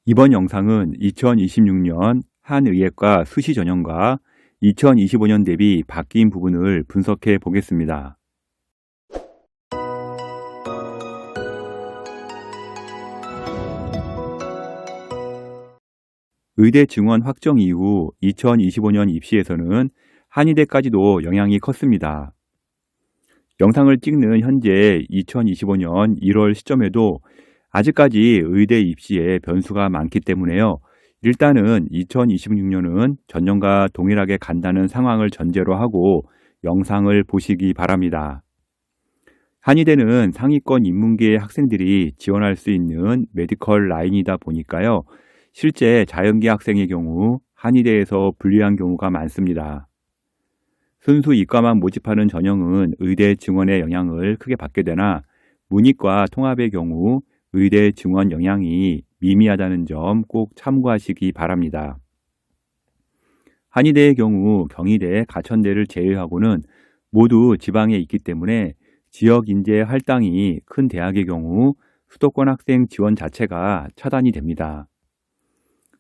이번 영상은 2026년 한의학과 수시 전형과 2025년 대비 바뀐 부분을 분석해 보겠습니다. 의대 증원 확정 이후 2025년 입시에서는 한의대까지도 영향이 컸습니다. 영상을 찍는 현재 2025년 1월 시점에도 아직까지 의대 입시에 변수가 많기 때문에요. 일단은 2026년은 전년과 동일하게 간다는 상황을 전제로 하고 영상을 보시기 바랍니다. 한의대는 상위권 인문계 학생들이 지원할 수 있는 메디컬 라인이다 보니까요. 실제 자연계 학생의 경우 한의대에서 불리한 경우가 많습니다. 순수 이과만 모집하는 전형은 의대 증원의 영향을 크게 받게 되나 문이과 통합의 경우 의대 증원 영향이 미미하다는 점 꼭 참고하시기 바랍니다. 한의대의 경우 경희대, 가천대를 제외하고는 모두 지방에 있기 때문에 지역 인재 할당이 큰 대학의 경우 수도권 학생 지원 자체가 차단이 됩니다.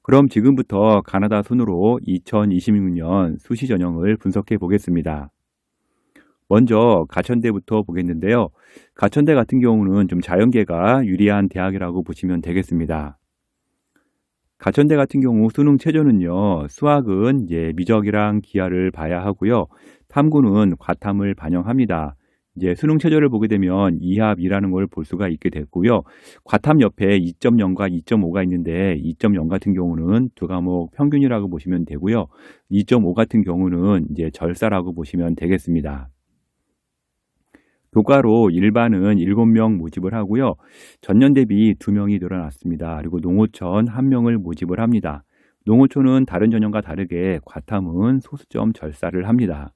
그럼 지금부터 가나다 순으로 2026년 수시 전형을 분석해 보겠습니다. 먼저 가천대부터 보겠는데요. 가천대 같은 경우는 좀 자연계가 유리한 대학이라고 보시면 되겠습니다. 가천대 같은 경우 수능 최저는요. 수학은 이제 미적이랑 기하를 봐야 하고요. 탐구는 과탐을 반영합니다. 이제 수능 최저를 보게 되면 이합이라는 걸 볼 수가 있게 됐고요. 과탐 옆에 2.0과 2.5가 있는데 2.0 같은 경우는 두 과목 평균이라고 보시면 되고요. 2.5 같은 경우는 이제 절사라고 보시면 되겠습니다. 교과로 일반은 7명 모집을 하고요. 전년 대비 2명이 늘어났습니다. 그리고 농어촌 1명을 모집을 합니다. 농어촌은 다른 전형과 다르게 과탐은 소수점 절사를 합니다.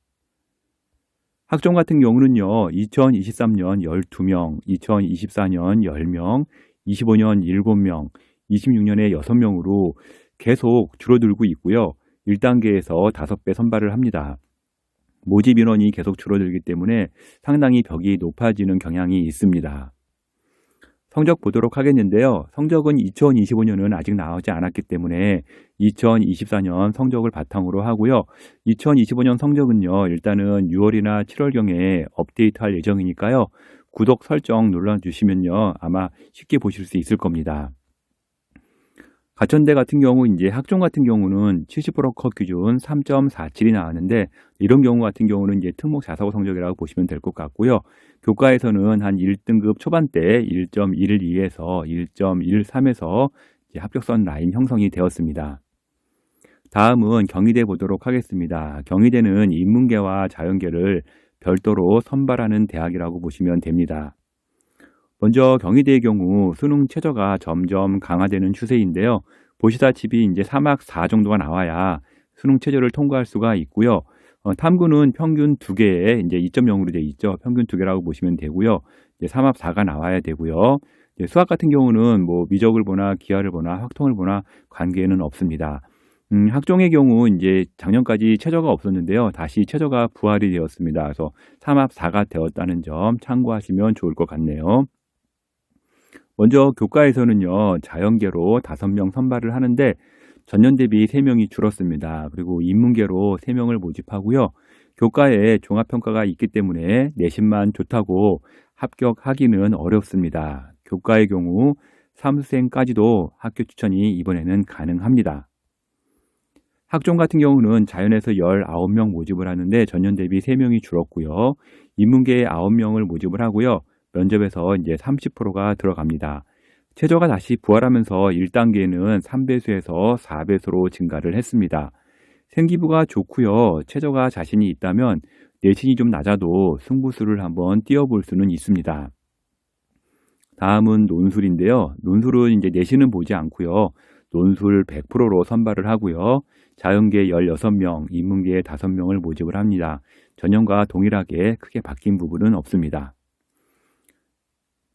학종 같은 경우는요. 2023년 12명, 2024년 10명, 25년 7명, 26년에 6명으로 계속 줄어들고 있고요. 1단계에서 5배 선발을 합니다. 모집 인원이 계속 줄어들기 때문에 상당히 벽이 높아지는 경향이 있습니다. 성적 보도록 하겠는데요. 성적은 2025년은 아직 나오지 않았기 때문에 2024년 성적을 바탕으로 하고요. 2025년 성적은요. 일단은 6월이나 7월경에 업데이트할 예정이니까요. 구독 설정 눌러주시면요. 아마 쉽게 보실 수 있을 겁니다. 가천대 같은 경우 이제 학종 같은 경우는 70% 컷 기준 3.47이 나왔는데 이런 경우 같은 경우는 이제 특목 자사고 성적이라고 보시면 될 것 같고요. 교과에서는 한 1등급 초반대 1.12에서 1.13에서 합격선 라인 형성이 되었습니다. 다음은 경희대 보도록 하겠습니다. 경희대는 인문계와 자연계를 별도로 선발하는 대학이라고 보시면 됩니다. 먼저 경희대의 경우 수능 최저가 점점 강화되는 추세인데요. 보시다시피 이제 3학 4 정도가 나와야 수능 최저를 통과할 수가 있고요. 탐구는 평균 2개에 이제 2.0으로 되어 있죠. 평균 2개라고 보시면 되고요. 이제 3합 4가 나와야 되고요. 이제 수학 같은 경우는 뭐 미적을 보나 기하를 보나 확통을 보나 관계는 없습니다. 학종의 경우 이제 작년까지 최저가 없었는데요. 다시 최저가 부활이 되었습니다. 그래서 3합 4가 되었다는 점 참고하시면 좋을 것 같네요. 먼저 교과에서는요. 자연계로 5명 선발을 하는데 전년 대비 3명이 줄었습니다. 그리고 인문계로 3명을 모집하고요. 교과에 종합평가가 있기 때문에 내신만 좋다고 합격하기는 어렵습니다. 교과의 경우 사무생까지도 학교 추천이 이번에는 가능합니다. 학종 같은 경우는 자연에서 19명 모집을 하는데 전년 대비 3명이 줄었고요. 인문계에 9명을 모집을 하고요. 면접에서 이제 30%가 들어갑니다. 최저가 다시 부활하면서 1단계는 3배수에서 4배수로 증가를 했습니다. 생기부가 좋고요. 최저가 자신이 있다면 내신이 좀 낮아도 승부수를 한번 띄워볼 수는 있습니다. 다음은 논술인데요. 논술은 이제 내신은 보지 않고요. 논술 100%로 선발을 하고요. 자연계 16명, 인문계 5명을 모집을 합니다. 전형과 동일하게 크게 바뀐 부분은 없습니다.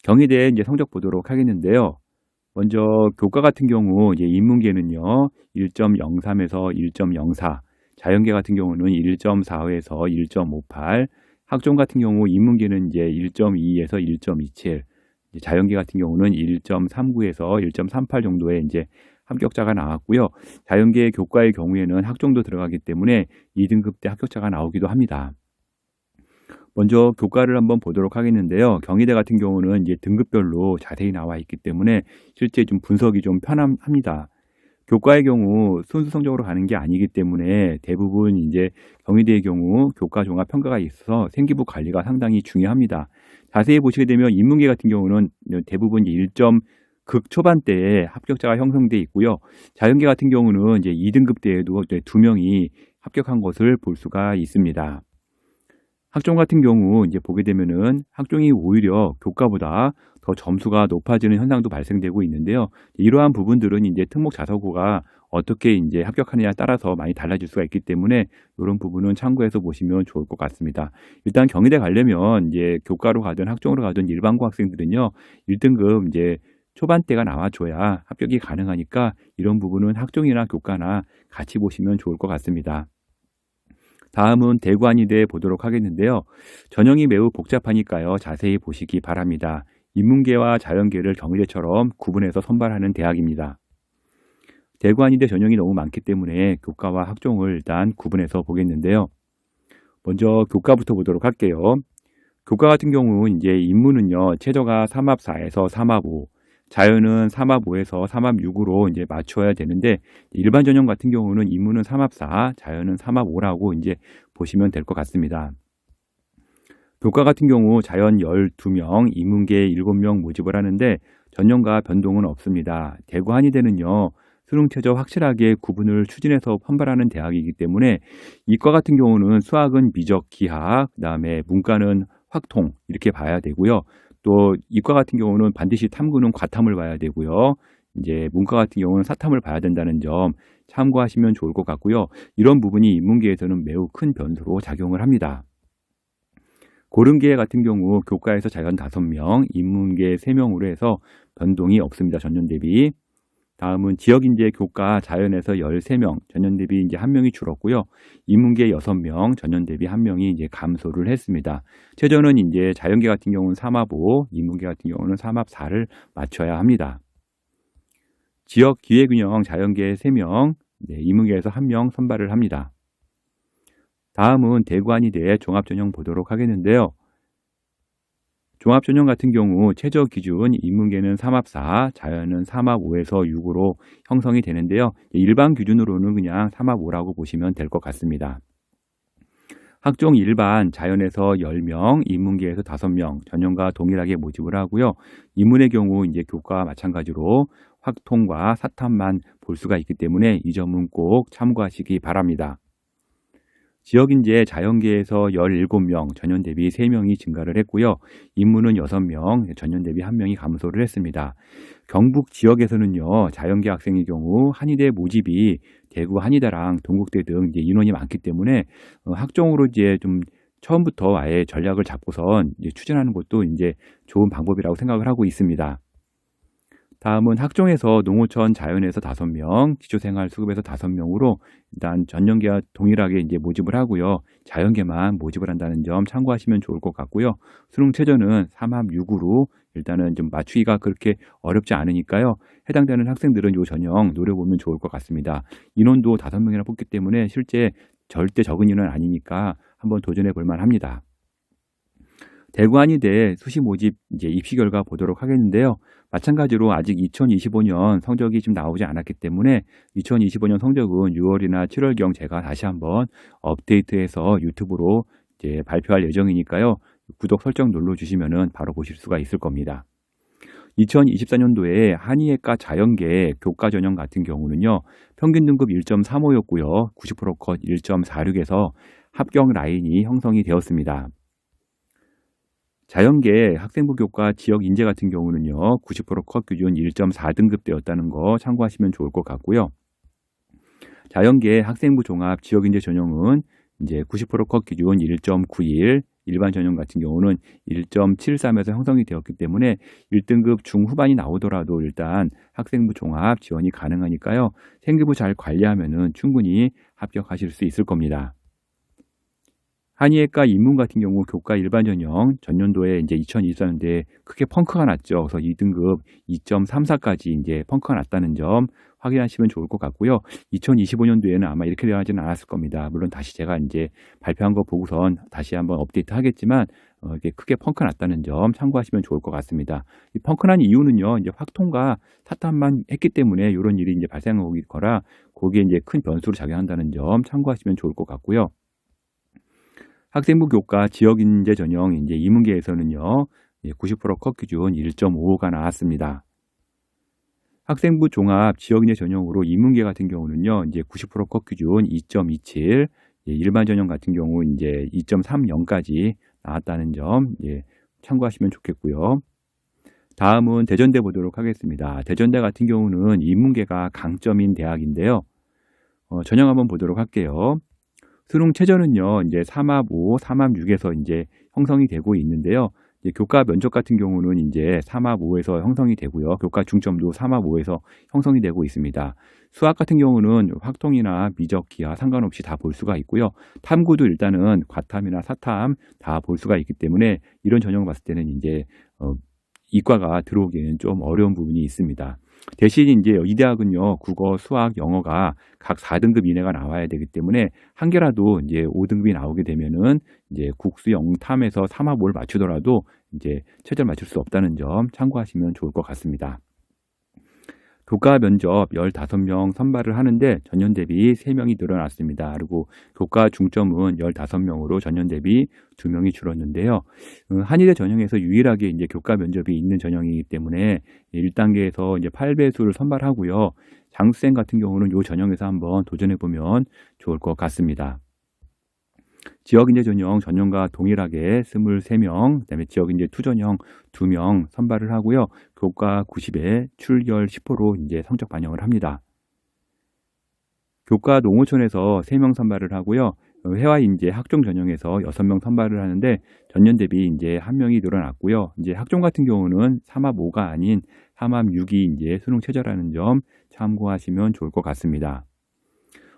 경희대 이제 성적 보도록 하겠는데요. 먼저 교과 같은 경우 이제 인문계는요 1.03에서 1.04, 자연계 같은 경우는 1.45에서 1.58, 학종 같은 경우 인문계는 이제 1.2에서 1.27, 자연계 같은 경우는 1.39에서 1.38 정도의 이제 합격자가 나왔고요. 자연계 교과의 경우에는 학종도 들어가기 때문에 2등급 때 합격자가 나오기도 합니다. 먼저 교과를 한번 보도록 하겠는데요. 경희대 같은 경우는 이제 등급별로 자세히 나와 있기 때문에 실제 좀 분석이 좀 편합니다. 교과의 경우 순수 성적으로 가는 게 아니기 때문에 대부분 이제 경희대의 경우 교과 종합 평가가 있어서 생기부 관리가 상당히 중요합니다. 자세히 보시게 되면 인문계 같은 경우는 대부분 1점 극 초반대에 합격자가 형성돼 있고요. 자연계 같은 경우는 이제 2등급 때에도 2명이 합격한 것을 볼 수가 있습니다. 학종 같은 경우 이제 보게 되면은 학종이 오히려 교과보다 더 점수가 높아지는 현상도 발생되고 있는데요. 이러한 부분들은 이제 특목 자사고가 어떻게 이제 합격하느냐에 따라서 많이 달라질 수가 있기 때문에 이런 부분은 참고해서 보시면 좋을 것 같습니다. 일단 경희대 가려면 이제 교과로 가든 학종으로 가든 일반고 학생들은요, 1등급 이제 초반대가 나와줘야 합격이 가능하니까 이런 부분은 학종이나 교과나 같이 보시면 좋을 것 같습니다. 다음은 대구한의대 보도록 하겠는데요. 전형이 매우 복잡하니까요. 자세히 보시기 바랍니다. 인문계와 자연계를 경희대처럼 구분해서 선발하는 대학입니다. 대구한의대 전형이 너무 많기 때문에 교과와 학종을 일단 구분해서 보겠는데요. 먼저 교과부터 보도록 할게요. 교과 같은 경우 이제 인문은요. 최저가 3합4에서 3합5, 자연은 3합5에서 3합6으로 이제 맞춰야 되는데 일반 전형 같은 경우는 인문은 3합4, 자연은 3합5라고 이제 보시면 될 것 같습니다. 교과 같은 경우 자연 12명, 인문계 7명 모집을 하는데 전형과 변동은 없습니다. 대구 한의대는요. 수능 최저 확실하게 구분을 추진해서 선발하는 대학이기 때문에 이과 같은 경우는 수학은 미적, 기하, 그다음에 문과는 확통 이렇게 봐야 되고요. 또 이과 같은 경우는 반드시 탐구는 과탐을 봐야 되고요. 이제 문과 같은 경우는 사탐을 봐야 된다는 점 참고하시면 좋을 것 같고요. 이런 부분이 인문계에서는 매우 큰 변수로 작용을 합니다. 고른계 같은 경우 교과에서 자연 5명, 인문계 3명으로 해서 변동이 없습니다. 전년 대비. 다음은 지역인재 교과 자연에서 13명, 전년 대비 이제 1명이 줄었고요. 인문계 6명, 전년 대비 1명이 이제 감소를 했습니다. 최저는 이제 자연계 같은 경우는 3합5, 인문계 같은 경우는 3합4를 맞춰야 합니다. 지역 기회균형 자연계 3명, 인문계에서 1명 선발을 합니다. 다음은 대구한의대 종합전형 보도록 하겠는데요. 종합전형 같은 경우 최저 기준 인문계는 3합4, 자연은 3합5에서 6으로 형성이 되는데요. 일반 기준으로는 그냥 3합5라고 보시면 될 것 같습니다. 학종 일반 자연에서 10명, 인문계에서 5명, 전형과 동일하게 모집을 하고요. 인문의 경우 이제 교과와 마찬가지로 확통과 사탐만 볼 수가 있기 때문에 이 점은 꼭 참고하시기 바랍니다. 지역인재 자연계에서 17명, 전년 대비 3명이 증가를 했고요. 인문은 6명, 전년 대비 1명이 감소를 했습니다. 경북 지역에서는요, 자연계 학생의 경우 한의대 모집이 대구 한의대랑 동국대 등 이제 인원이 많기 때문에 학종으로 이제 좀 처음부터 아예 전략을 잡고선 이제 추진하는 것도 이제 좋은 방법이라고 생각을 하고 있습니다. 다음은 학종에서 농어촌 자연에서 5명, 기초생활수급에서 5명으로 일단 전년계와 동일하게 이제 모집을 하고요. 자연계만 모집을 한다는 점 참고하시면 좋을 것 같고요. 수능 최저는 3합6으로 일단은 좀 맞추기가 그렇게 어렵지 않으니까요. 해당되는 학생들은 이 전형 노려보면 좋을 것 같습니다. 인원도 5명이나 뽑기 때문에 실제 절대 적은 인원 아니니까 한번 도전해 볼 만합니다. 대구한의대 수시 모집 이제 입시 결과 보도록 하겠는데요. 마찬가지로 아직 2025년 성적이 좀 나오지 않았기 때문에 2025년 성적은 6월이나 7월경 제가 다시 한번 업데이트해서 유튜브로 이제 발표할 예정이니까요. 구독 설정 눌러주시면은 바로 보실 수가 있을 겁니다. 2024년도에 한의예과 자연계 교과 전형 같은 경우는요. 평균 등급 1.35였고요. 90% 컷 1.46에서 합격 라인이 형성이 되었습니다. 자연계 학생부 교과 지역 인재 같은 경우는요. 90% 컷 기준 1.4등급대였다는 거 참고하시면 좋을 것 같고요. 자연계 학생부 종합 지역 인재 전형은 이제 90% 컷 기준 1.91, 일반 전형 같은 경우는 1.73에서 형성이 되었기 때문에 1등급 중후반이 나오더라도 일단 학생부 종합 지원이 가능하니까요. 생기부 잘 관리하면은 충분히 합격하실 수 있을 겁니다. 한의학과 인문 같은 경우 교과 일반 전형 전년도에 이제 2024년도에 크게 펑크가 났죠. 그래서 2등급 2.34까지 이제 펑크가 났다는 점 확인하시면 좋을 것 같고요. 2025년도에는 아마 이렇게 되지는 않았을 겁니다. 물론 다시 제가 이제 발표한 거 보고선 다시 한번 업데이트 하겠지만 이게 크게 펑크 났다는 점 참고하시면 좋을 것 같습니다. 이 펑크 난 이유는요, 이제 확통과 사탐만 했기 때문에 이런 일이 이제 발생하고 있거나 거기에 이제 큰 변수로 작용한다는 점 참고하시면 좋을 것 같고요. 학생부 교과 지역인재 전형 이제 인문계에서는요, 90% 컷 기준 1.55가 나왔습니다. 학생부 종합 지역인재 전형으로 인문계 같은 경우는요, 이제 90% 컷 기준 2.27, 일반 전형 같은 경우 이제 2.30까지 나왔다는 점 참고하시면 좋겠고요. 다음은 대전대 보도록 하겠습니다. 대전대 같은 경우는 인문계가 강점인 대학인데요. 전형 한번 보도록 할게요. 수능 최저는요, 이제 3합5, 3합6에서 이제 형성이 되고 있는데요. 이제 교과 면접 같은 경우는 이제 3합5에서 형성이 되고요. 교과 중점도 3합5에서 형성이 되고 있습니다. 수학 같은 경우는 확통이나 미적, 기하 상관없이 다 볼 수가 있고요. 탐구도 일단은 과탐이나 사탐 다 볼 수가 있기 때문에 이런 전형을 봤을 때는 이제 이과가 들어오기에는 좀 어려운 부분이 있습니다. 대신 이제 이 대학은요, 국어, 수학, 영어가 각 4등급 이내가 나와야 되기 때문에 한 개라도 이제 5등급이 나오게 되면은 이제 국수, 영탐에서 3합5를 맞추더라도 이제 최저를 맞출 수 없다는 점 참고하시면 좋을 것 같습니다. 교과 면접 15명 선발을 하는데 전년 대비 3명이 늘어났습니다. 그리고 교과 중점은 15명으로 전년 대비 2명이 줄었는데요. 한의대 전형에서 유일하게 이제 교과 면접이 있는 전형이기 때문에 1단계에서 이제 8배수를 선발하고요. 장수생 같은 경우는 이 전형에서 한번 도전해 보면 좋을 것 같습니다. 지역인재 전형 전년과 동일하게 23명, 그다음에 지역인재 투전형 2명 선발을 하고요. 교과 90에 출결 10%로 이제 성적 반영을 합니다. 교과 농어촌에서 3명 선발을 하고요. 회화인재 학종 전형에서 6명 선발을 하는데 전년 대비 이제 1명이 늘어났고요. 이제 학종 같은 경우는 3합5가 아닌 3합6이 이제 수능 최저라는 점 참고하시면 좋을 것 같습니다.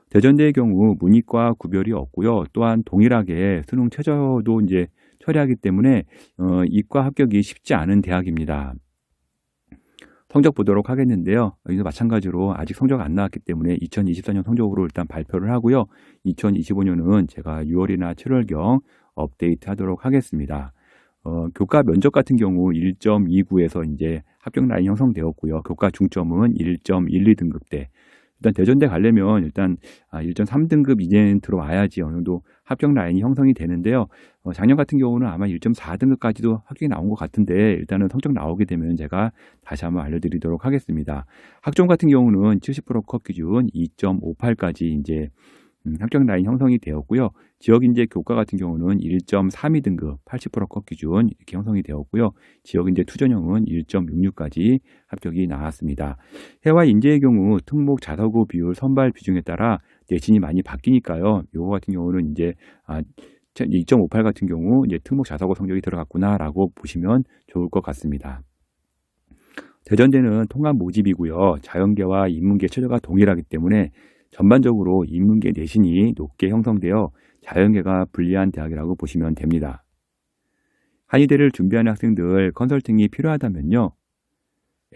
대전대의 경우 문이과 구별이 없고요. 또한 동일하게 수능 최저도 이제 처리하기 때문에 이과 합격이 쉽지 않은 대학입니다. 성적 보도록 하겠는데요. 여기서 마찬가지로 아직 성적 안 나왔기 때문에 2024년 성적으로 일단 발표를 하고요. 2025년은 제가 6월이나 7월경 업데이트 하도록 하겠습니다. 교과 면접 같은 경우 1.29에서 이제 합격 라인 형성되었고요. 교과 중점은 1.12등급대. 일단 대전대 가려면 일단 1.3등급 이내는 들어와야지 어느 정도 합격 라인이 형성이 되는데요. 작년 같은 경우는 아마 1.4등급까지도 합격이 나온 것 같은데 일단은 성적 나오게 되면 제가 다시 한번 알려드리도록 하겠습니다. 학종 같은 경우는 70% 컷 기준 2.58까지 이제 합격 라인 형성이 되었고요. 지역인재 교과 같은 경우는 1.32등급 80% 컷 기준 이렇게 형성이 되었고요. 지역인재 투전형은 1.66까지 합격이 나왔습니다. 해와 인재의 경우 특목 자사고 비율 선발 비중에 따라 내신이 많이 바뀌니까요. 요거 같은 경우는 이제 2.58 같은 경우 이제 특목 자사고 성적이 들어갔구나라고 보시면 좋을 것 같습니다. 대전대는 통합 모집이고요. 자연계와 인문계 최저가 동일하기 때문에 전반적으로 인문계 내신이 높게 형성되어 자연계가 불리한 대학이라고 보시면 됩니다. 한의대를 준비하는 학생들 컨설팅이 필요하다면요.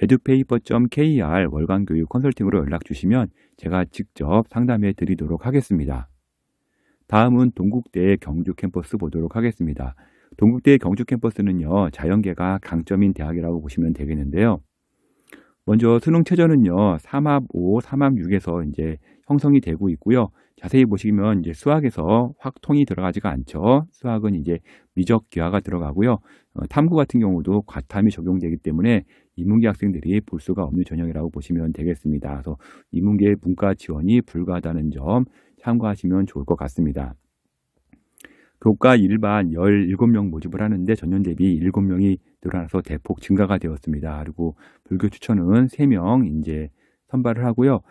edupaper.kr 월간교육 컨설팅으로 연락 주시면 제가 직접 상담해 드리도록 하겠습니다. 다음은 동국대 경주 캠퍼스 보도록 하겠습니다. 동국대 경주 캠퍼스는요. 자연계가 강점인 대학이라고 보시면 되겠는데요. 먼저 수능 최저는요. 3합5, 3합6에서 이제 형성이 되고 있고요. 자세히 보시면 이제 수학에서 확통이 들어가지가 않죠. 수학은 이제 미적 기하가 들어가고요. 탐구 같은 경우도 과탐이 적용되기 때문에 인문계 학생들이 볼 수가 없는 전형이라고 보시면 되겠습니다. 그래서 인문계 문과 지원이 불가하다는 점 참고하시면 좋을 것 같습니다. 교과 일반 17명 모집을 하는데 전년 대비 7명이 늘어나서 대폭 증가가 되었습니다. 그리고 불교 추천은 3명 이제 선발을 하고요.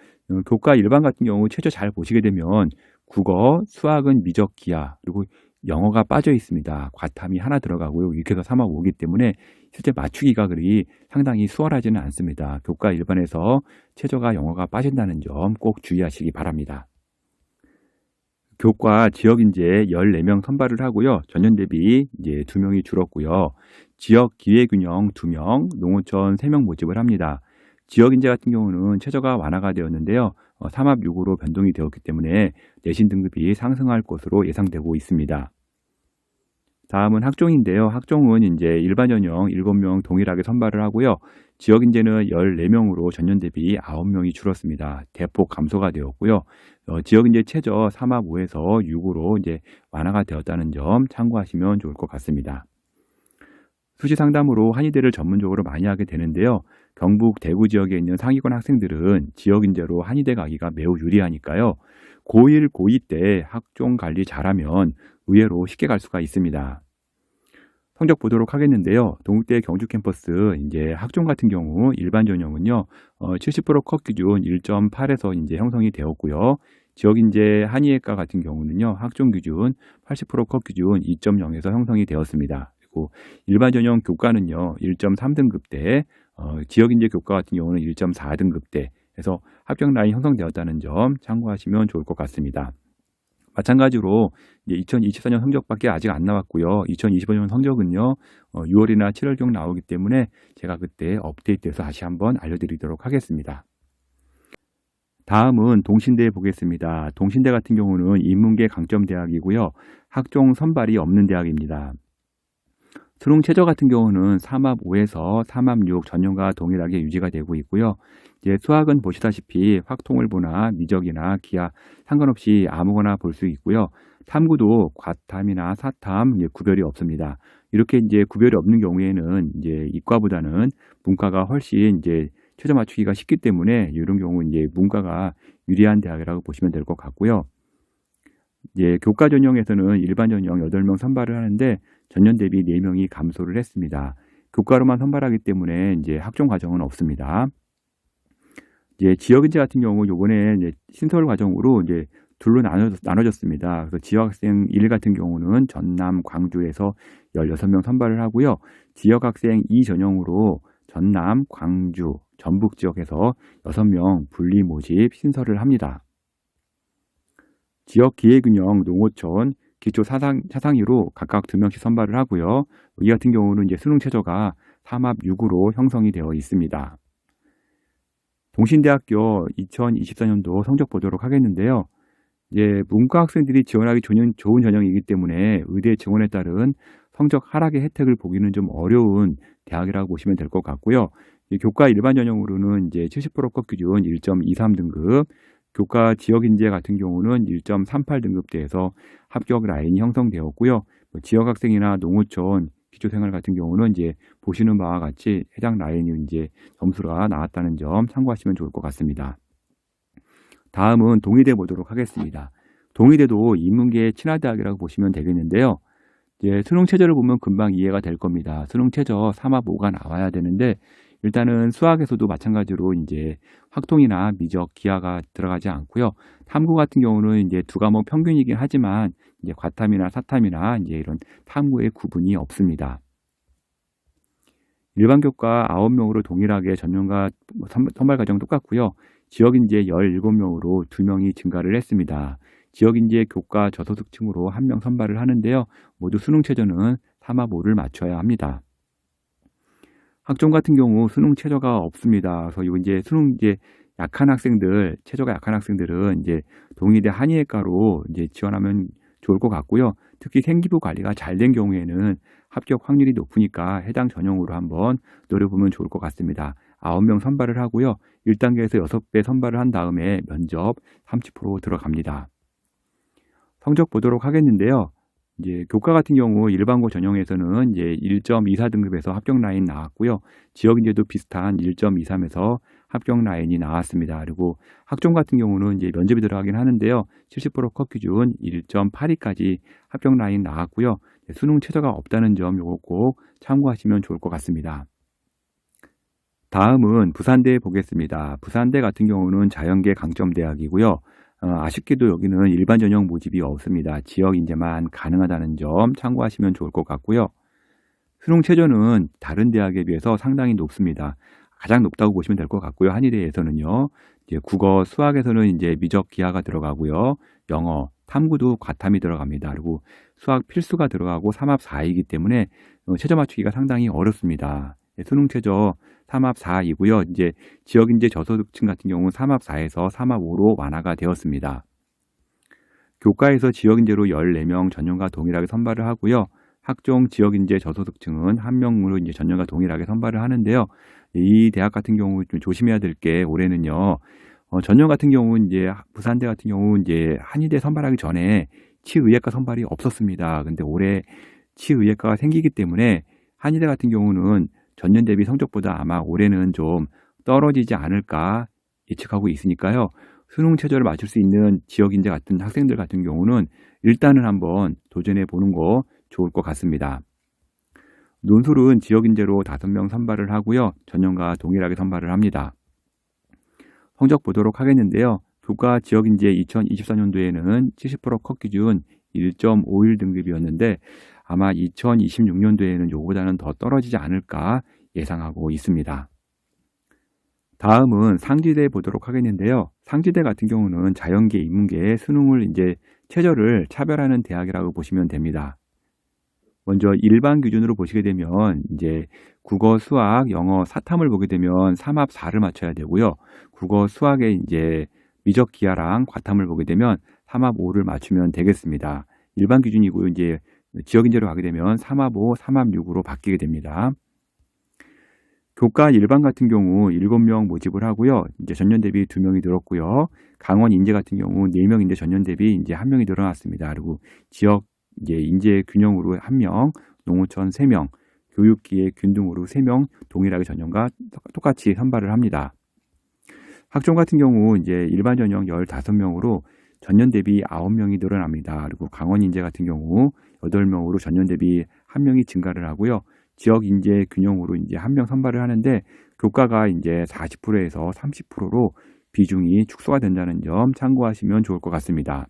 교과 일반 같은 경우 최저 잘 보시게 되면 국어, 수학은 미적 기하, 그리고 영어가 빠져 있습니다. 과탐이 하나 들어가고요. 이렇게 해서 3합 5기 때문에 실제 맞추기가 그리 상당히 수월하지는 않습니다. 교과 일반에서 최저가 영어가 빠진다는 점 꼭 주의하시기 바랍니다. 교과 지역 인재 14명 선발을 하고요. 전년 대비 이제 2명이 줄었고요. 지역 기회균형 2명, 농어촌 3명 모집을 합니다. 지역 인재 같은 경우는 최저가 완화가 되었는데요. 3합 6으로 변동이 되었기 때문에 내신 등급이 상승할 것으로 예상되고 있습니다. 다음은 학종인데요. 학종은 이제 일반 전형 7명 동일하게 선발을 하고요. 지역 인재는 14명으로 전년 대비 9명이 줄었습니다. 대폭 감소가 되었고요. 지역 인재 최저 3합 5에서 6으로 이제 완화가 되었다는 점 참고하시면 좋을 것 같습니다. 수시 상담으로 한의대를 전문적으로 많이 하게 되는데요. 경북 대구 지역에 있는 상위권 학생들은 지역 인재로 한의대 가기가 매우 유리하니까요. 고1, 고2 때 학종 관리 잘하면 의외로 쉽게 갈 수가 있습니다. 성적 보도록 하겠는데요. 동국대 경주 캠퍼스 이제 학종 같은 경우 일반 전형은요. 70% 컷 기준 1.8에서 이제 형성이 되었고요. 지역 인재 한의학과 같은 경우는요. 학종 기준 80% 컷 기준 2.0에서 형성이 되었습니다. 그리고 일반 전형 교과는요. 1.3등급대, 지역 인재 교과 같은 경우는 1.4등급대 해서 합격 라인 형성되었다는 점 참고하시면 좋을 것 같습니다. 마찬가지로 이제 2024년 성적밖에 아직 안 나왔고요. 2025년 성적은요. 6월이나 7월경 나오기 때문에 제가 그때 업데이트해서 다시 한번 알려드리도록 하겠습니다. 다음은 동신대 보겠습니다. 동신대 같은 경우는 인문계 강점 대학이고요. 학종 선발이 없는 대학입니다. 수능 최저 같은 경우는 3합 5에서 3합 6 전년과 동일하게 유지가 되고 있고요. 이제 수학은 보시다시피 확통을 보나 미적이나 기하 상관없이 아무거나 볼 수 있고요. 탐구도 과탐이나 사탐 구별이 없습니다. 이렇게 이제 구별이 없는 경우에는 이제 이과보다는 문과가 훨씬 이제 최저 맞추기가 쉽기 때문에 이런 경우 이제 문과가 유리한 대학이라고 보시면 될 것 같고요. 이제 교과 전형에서는 일반 전형 8명 선발을 하는데 전년 대비 4명이 감소를 했습니다. 교과로만 선발하기 때문에 이제 학종 과정은 없습니다. 이제 지역 인재 같은 경우 요번에 이제 신설 과정으로 이제 둘로 나눠졌습니다. 그래서 지역 학생 1 같은 경우는 전남, 광주에서 16명 선발을 하고요. 지역 학생 2 전형으로 전남, 광주, 전북 지역에서 6명 분리 모집 신설을 합니다. 지역 기회균형 농어촌 기초 사상위로 각각 2명씩 선발을 하고요. 이 같은 경우는 이제 수능 최저가 3합 6으로 형성이 되어 있습니다. 동신대학교 2024년도 성적 보도록 하겠는데요. 이제 문과 학생들이 지원하기 좋은 전형이기 때문에 의대 지원에 따른 성적 하락의 혜택을 보기는 좀 어려운 대학이라고 보시면 될 것 같고요. 교과 일반 전형으로는 이제 70%컷 기준 1.23등급, 교과 지역 인재 같은 경우는 1.38등급대에서 합격 라인이 형성되었고요. 지역 학생이나 농어촌 기초생활 같은 경우는 이제 보시는 바와 같이 해당 라인이 이제 점수가 나왔다는 점 참고하시면 좋을 것 같습니다. 다음은 동의대 보도록 하겠습니다. 동의대도 인문계 친화대학이라고 보시면 되겠는데요. 이제 수능 최저를 보면 금방 이해가 될 겁니다. 수능 최저 3합 5가 나와야 되는데 일단은 수학에서도 마찬가지로 이제 확통이나 미적, 기하가 들어가지 않고요. 탐구 같은 경우는 이제 2과목 평균이긴 하지만 이제 과탐이나 사탐이나 이제 이런 탐구의 구분이 없습니다. 일반 교과 9명으로 동일하게 전년과 선발 과정 똑같고요. 지역 인재 17명으로 2명이 증가를 했습니다. 지역 인재 교과 저소득층으로 1명 선발을 하는데요. 모두 수능 최저는 3합 5를 맞춰야 합니다. 학종 같은 경우 수능 최저가 없습니다. 그래서 이제 수능 이제 약한 학생들, 최저가 약한 학생들은 이제 동의대 한의학과로 이제 지원하면 좋을 것 같고요. 특히 생기부 관리가 잘 된 경우에는 합격 확률이 높으니까 해당 전형으로 한번 노려보면 좋을 것 같습니다. 9명 선발을 하고요. 1단계에서 6배 선발을 한 다음에 면접 30% 들어갑니다. 성적 보도록 하겠는데요. 이제 교과 같은 경우 일반고 전형에서는 이제 1.24등급에서 합격 라인 나왔고요. 지역 인재도 비슷한 1.23에서 합격 라인이 나왔습니다. 그리고 학종 같은 경우는 이제 면접이 들어가긴 하는데요. 70%컷 기준 1.82까지 합격 라인 나왔고요. 수능 최저가 없다는 점 요거 꼭 참고하시면 좋을 것 같습니다. 다음은 부산대 보겠습니다. 부산대 같은 경우는 자연계 강점대학이고요. 아쉽게도 여기는 일반 전형 모집이 없습니다. 지역 인재만 가능하다는 점 참고하시면 좋을 것 같고요. 수능 최저는 다른 대학에 비해서 상당히 높습니다. 가장 높다고 보시면 될 것 같고요. 한의대에서는요. 이제 국어, 수학에서는 이제 미적 기하가 들어가고요. 영어, 탐구도 과탐이 들어갑니다. 그리고 수학 필수가 들어가고 3합 4이기 때문에 최저 맞추기가 상당히 어렵습니다. 수능 최저 3합 4이고요. 이제 지역 인재 저소득층 같은 경우는 3합 4에서 3합 5로 완화가 되었습니다. 교과에서 지역 인재로 14명 전년과 동일하게 선발을 하고요. 학종 지역 인재 저소득층은 1명으로 이제 전년과 동일하게 선발을 하는데요. 이 대학 같은 경우 좀 조심해야 될 게 올해는요. 전년 같은 경우는 이제 부산대 같은 경우 이제 한의대 선발하기 전에 치의학과 선발이 없었습니다. 근데 올해 치의학과가 생기기 때문에 한의대 같은 경우는 전년 대비 성적보다 아마 올해는 좀 떨어지지 않을까 예측하고 있으니까요. 수능 최저를 맞출 수 있는 지역 인재 같은 학생들 같은 경우는 일단은 한번 도전해 보는 거 좋을 것 같습니다. 논술은 지역 인재로 5명 선발을 하고요. 전년과 동일하게 선발을 합니다. 성적 보도록 하겠는데요. 교과 지역 인재 2024년도에는 70% 컷 기준 1.51 등급이었는데 아마 2026년도에는 요거보다는 더 떨어지지 않을까 예상하고 있습니다. 다음은 상지대 보도록 하겠는데요. 상지대 같은 경우는 자연계, 인문계의 수능을 이제 최저를 차별하는 대학이라고 보시면 됩니다. 먼저 일반 기준으로 보시게 되면 이제 국어, 수학, 영어, 사탐을 보게 되면 3합 4를 맞춰야 되고요. 국어, 수학에 이제 미적 기하랑 과탐을 보게 되면 3합 5를 맞추면 되겠습니다. 일반 기준이고요. 이제 지역 인재로 가게 되면 3합 5, 3합 6으로 바뀌게 됩니다. 교과 일반 같은 경우 7명 모집을 하고요. 이제 전년 대비 2명이 늘었고요. 강원 인재 같은 경우 4명인데 전년 대비 이제 1명이 늘어났습니다. 그리고 지역 이제 인재 균형으로 1명, 농어촌 3명, 교육기획 균등으로 3명 동일하게 전년과 똑같이 선발을 합니다. 학종 같은 경우 이제 일반 전형 15명으로 전년 대비 9명이 늘어납니다. 그리고 강원 인재 같은 경우 8명으로 전년 대비 1명이 증가를 하고요. 지역 인재 균형으로 이제 1명 선발을 하는데 교과가 이제 40%에서 30%로 비중이 축소가 된다는 점 참고하시면 좋을 것 같습니다.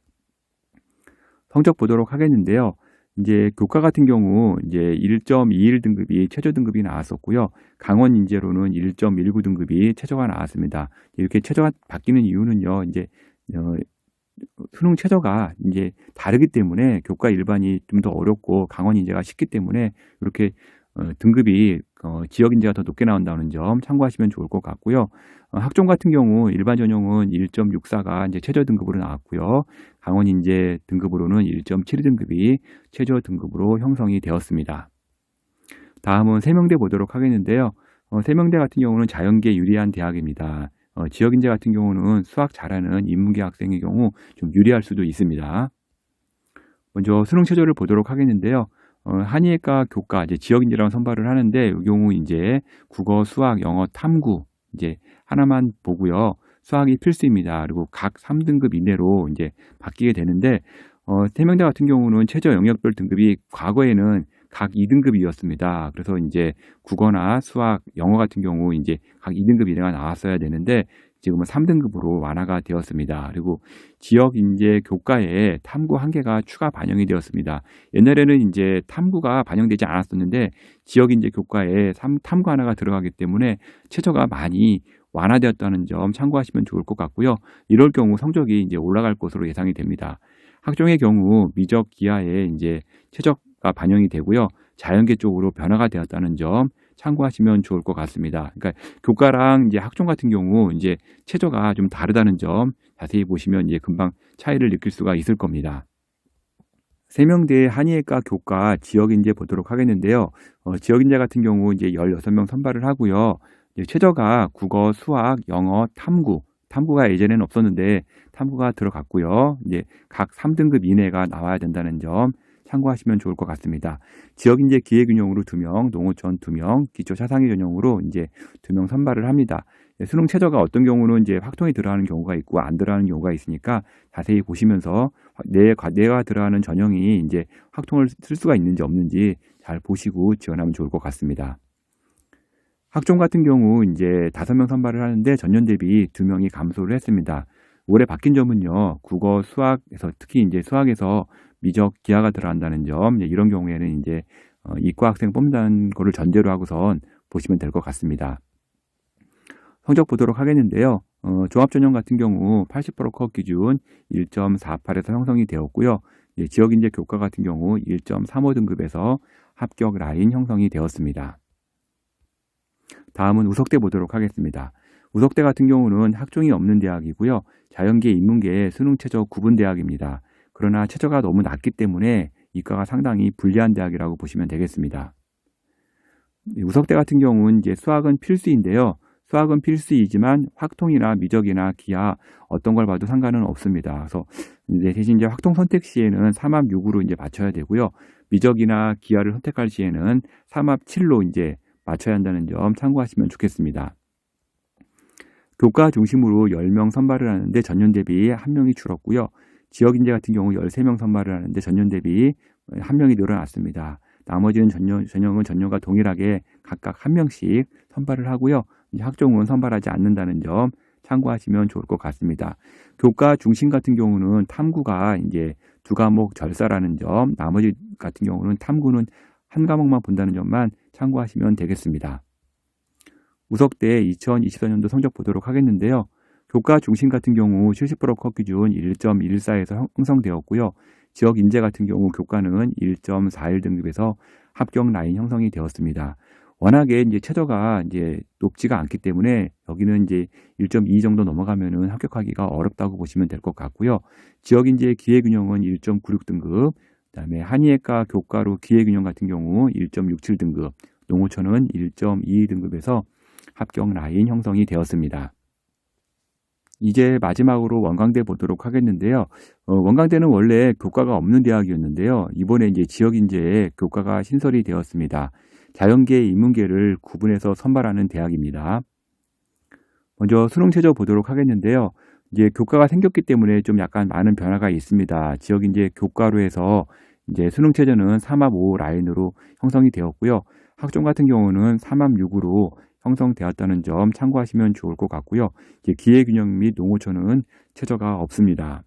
성적 보도록 하겠는데요. 이제 교과 같은 경우 이제 1.21 등급이 최저 등급이 나왔었고요. 강원 인재로는 1.19 등급이 최저가 나왔습니다. 이렇게 최저가 바뀌는 이유는요. 이제 수능 최저가 이제 다르기 때문에 교과 일반이 좀 더 어렵고 강원 인재가 쉽기 때문에 이렇게 등급이 지역 인재가 더 높게 나온다는 점 참고하시면 좋을 것 같고요. 학종 같은 경우 일반 전형은 1.64가 이제 최저 등급으로 나왔고요. 강원 인재 등급으로는 1.72 등급이 최저 등급으로 형성이 되었습니다. 다음은 세명대 보도록 하겠는데요. 세명대 같은 경우는 자연계 유리한 대학입니다. 지역 인재 같은 경우는 수학 잘하는 인문계 학생의 경우 좀 유리할 수도 있습니다. 먼저 수능 최저를 보도록 하겠는데요. 한의학과 교과 이제 지역 인재랑 선발을 하는데 이 경우 이제 국어, 수학, 영어, 탐구 이제 하나만 보고요. 수학이 필수입니다. 그리고 각 3등급 이내로 이제 바뀌게 되는데 세명대 같은 경우는 최저 영역별 등급이 과거에는 각 2등급이었습니다. 그래서 이제 국어나 수학, 영어 같은 경우 이제 각 2등급 이내가 나왔어야 되는데 지금은 3등급으로 완화가 되었습니다. 그리고 지역 인재 교과에 탐구 1개가 추가 반영이 되었습니다. 옛날에는 이제 탐구가 반영되지 않았었는데 지역 인재 교과에 탐구 하나가 들어가기 때문에 최저가 많이 완화되었다는 점 참고하시면 좋을 것 같고요. 이럴 경우 성적이 이제 올라갈 것으로 예상이 됩니다. 학종의 경우 미적 기하에 이제 최저가 반영이 되고요. 자연계 쪽으로 변화가 되었다는 점 참고하시면 좋을 것 같습니다. 그러니까 교과랑 이제 학종 같은 경우 이제 최저가 좀 다르다는 점 자세히 보시면 이제 금방 차이를 느낄 수가 있을 겁니다. 세명대 한의학과 교과 지역 인재 보도록 하겠는데요. 지역 인재 같은 경우 이제 16명 선발을 하고요. 이제 최저가 국어, 수학, 영어, 탐구가 예전에는 없었는데 탐구가 들어갔고요. 이제 각 3등급 이내가 나와야 된다는 점 참고하시면 좋을 것 같습니다. 지역 인재 기회균형으로 2명, 농어촌 2명, 기초 차상위 전형으로 이제 2명 선발을 합니다. 수능 최저가 어떤 경우는 이제 확통이 들어가는 경우가 있고 안 들어가는 경우가 있으니까 자세히 보시면서 내가 들어가는 전형이 이제 확통을 쓸 수가 있는지 없는지 잘 보시고 지원하면 좋을 것 같습니다. 학종 같은 경우 이제 5명 선발을 하는데 전년 대비 2명이 감소를 했습니다. 올해 바뀐 점은요. 국어, 수학에서 특히 이제 수학에서 미적 기하가 들어간다는 점, 이런 경우에는 이제 이과 학생 뽑는다는 거를 전제로 하고선 보시면 될 것 같습니다. 성적 보도록 하겠는데요. 종합 전형 같은 경우 80% 컷 기준 1.48에서 형성이 되었고요. 지역 인재 교과 같은 경우 1.35 등급에서 합격 라인 형성이 되었습니다. 다음은 우석대 보도록 하겠습니다. 우석대 같은 경우는 학종이 없는 대학이고요. 자연계, 인문계 수능 최저 구분 대학입니다. 그러나 최저가 너무 낮기 때문에 이과가 상당히 불리한 대학이라고 보시면 되겠습니다. 우석대 같은 경우는 이제 수학은 필수인데요. 수학은 필수이지만 확통이나 미적이나 기하 어떤 걸 봐도 상관은 없습니다. 그래서 이제 대신 이제 확통 선택 시에는 3합 6으로 이제 맞춰야 되고요. 미적이나 기하를 선택할 시에는 3합 7로 이제 맞춰야 한다는 점 참고하시면 좋겠습니다. 교과 중심으로 10명 선발을 하는데 전년 대비 1명이 줄었고요. 지역인재 같은 경우 13명 선발을 하는데 전년 대비 1명이 늘어났습니다. 나머지는 전형은 전년과 동일하게 각각 1명씩 선발을 하고요. 학종은 선발하지 않는다는 점 참고하시면 좋을 것 같습니다. 교과 중심 같은 경우는 탐구가 이제 2과목 절사라는 점, 나머지 같은 경우는 탐구는 1과목만 본다는 점만 참고하시면 되겠습니다. 우석대 2024년도 성적 보도록 하겠는데요. 교과 중심 같은 경우 70% 컷 기준 1.14에서 형성되었고요. 지역 인재 같은 경우 교과는 1.41 등급에서 합격 라인 형성이 되었습니다. 워낙에 이제 최저가 이제 높지가 않기 때문에 여기는 이제 1.2 정도 넘어가면은 합격하기가 어렵다고 보시면 될 것 같고요. 지역 인재 기회균형은 1.96 등급, 그다음에 한의예과 교과로 기회균형 같은 경우 1.67 등급, 농어촌은 1.22 등급에서 합격 라인 형성이 되었습니다. 이제 마지막으로 원광대 보도록 하겠는데요. 원광대는 원래 교과가 없는 대학이었는데요. 이번에 이제 지역인재에 교과가 신설이 되었습니다. 자연계, 인문계를 구분해서 선발하는 대학입니다. 먼저 수능 최저 보도록 하겠는데요. 이제 교과가 생겼기 때문에 좀 약간 많은 변화가 있습니다. 지역인재 교과로 해서 이제 수능 최저는 3합 5 라인으로 형성이 되었고요. 학종 같은 경우는 3합 6으로 형성되었다는 점 참고하시면 좋을 것 같고요. 기회균형 및 농어촌은 최저가 없습니다.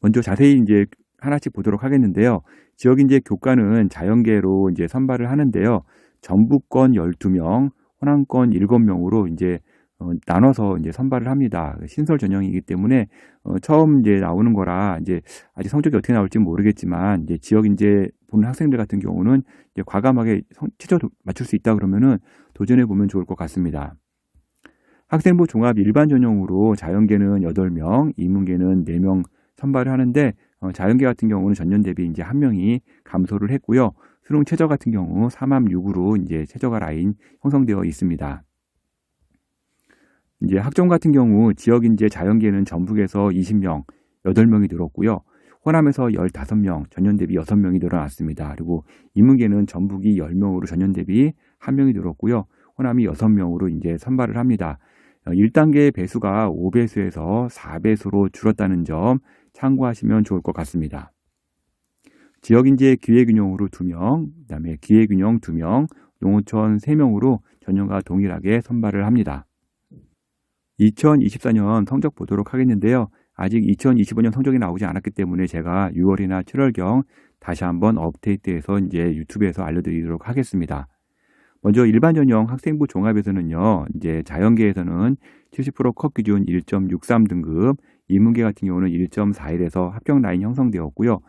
먼저 자세히 이제 하나씩 보도록 하겠는데요. 지역인재 교과는 자연계로 이제 선발을 하는데요. 전북권 12명, 호남권 7명으로 이제 나눠서 이제 선발을 합니다. 신설 전형이기 때문에 처음 이제 나오는 거라 이제 아직 성적이 어떻게 나올지 모르겠지만 이제 지역 인재 보는 학생들 같은 경우는 이제 과감하게 최저 맞출 수 있다 그러면은 도전해 보면 좋을 것 같습니다. 학생부 종합 일반 전형으로 자연계는 8명, 인문계는 4명 선발을 하는데 자연계 같은 경우는 전년 대비 이제 1명이 감소를 했고요. 수능 최저 같은 경우 3합 6으로 이제 최저가 라인 형성되어 있습니다. 이제 학종 같은 경우 지역인재 자연계는 전북에서 20명, 8명이 늘었고요. 호남에서 15명, 전년 대비 6명이 늘어났습니다. 그리고 인문계는 전북이 10명으로 전년 대비 1명이 늘었고요. 호남이 6명으로 이제 선발을 합니다. 1단계 배수가 5배수에서 4배수로 줄었다는 점 참고하시면 좋을 것 같습니다. 지역인재 기회균형으로 2명, 그다음에 기회균형 2명, 농어촌 3명으로 전년과 동일하게 선발을 합니다. 2024년 성적 보도록 하겠는데요. 아직 2025년 성적이 나오지 않았기 때문에 제가 6월이나 7월경 다시 한번 업데이트해서 이제 유튜브에서 알려드리도록 하겠습니다. 먼저 일반 전형 학생부 종합에서는요, 이제 자연계에서는 70% 컷 기준 1.63 등급, 인문계 같은 경우는 1.41에서 합격 라인 형성되었고요.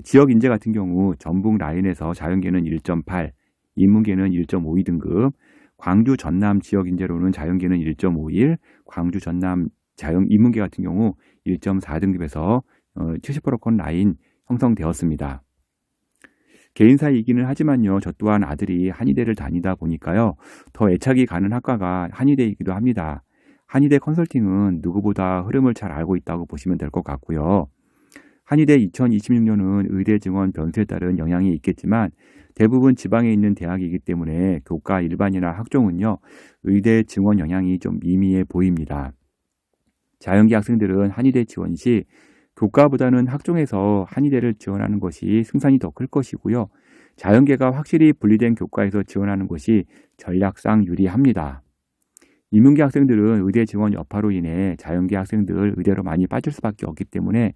지역 인재 같은 경우 전북 라인에서 자연계는 1.8, 인문계는 1.52 등급, 광주 전남 지역 인재로는 자연계는 1.51, 광주 전남 인문계 같은 경우 1.4 등급에서 70%컷 라인 형성되었습니다. 개인사이기는 하지만요, 저 또한 아들이 한의대를 다니다 보니까요, 더 애착이 가는 학과가 한의대이기도 합니다. 한의대 컨설팅은 누구보다 흐름을 잘 알고 있다고 보시면 될 것 같고요. 한의대 2026년은 의대 증원 변수에 따른 영향이 있겠지만 대부분 지방에 있는 대학이기 때문에 교과 일반이나 학종은요, 의대 증원 영향이 좀 미미해 보입니다. 자연계 학생들은 한의대 지원 시 교과보다는 학종에서 한의대를 지원하는 것이 승산이 더 클 것이고요. 자연계가 확실히 분리된 교과에서 지원하는 것이 전략상 유리합니다. 인문계 학생들은 의대 지원 여파로 인해 자연계 학생들 의대로 많이 빠질 수밖에 없기 때문에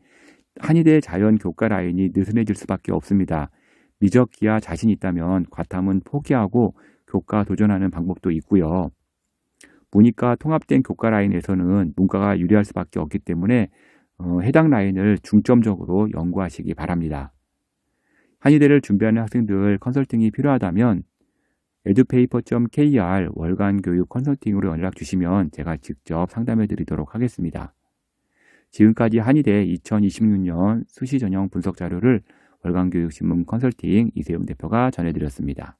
한의대 자연 교과 라인이 느슨해질 수밖에 없습니다. 미적 기하 자신 있다면 과탐은 포기하고 교과 도전하는 방법도 있고요. 문이과 통합된 교과 라인에서는 문과가 유리할 수밖에 없기 때문에 해당 라인을 중점적으로 연구하시기 바랍니다. 한의대를 준비하는 학생들 컨설팅이 필요하다면 edupaper.kr 월간 교육 컨설팅으로 연락 주시면 제가 직접 상담해 드리도록 하겠습니다. 지금까지 한의대 2026년 수시 전형 분석 자료를 월간 교육신문 컨설팅 이세용 대표가 전해드렸습니다.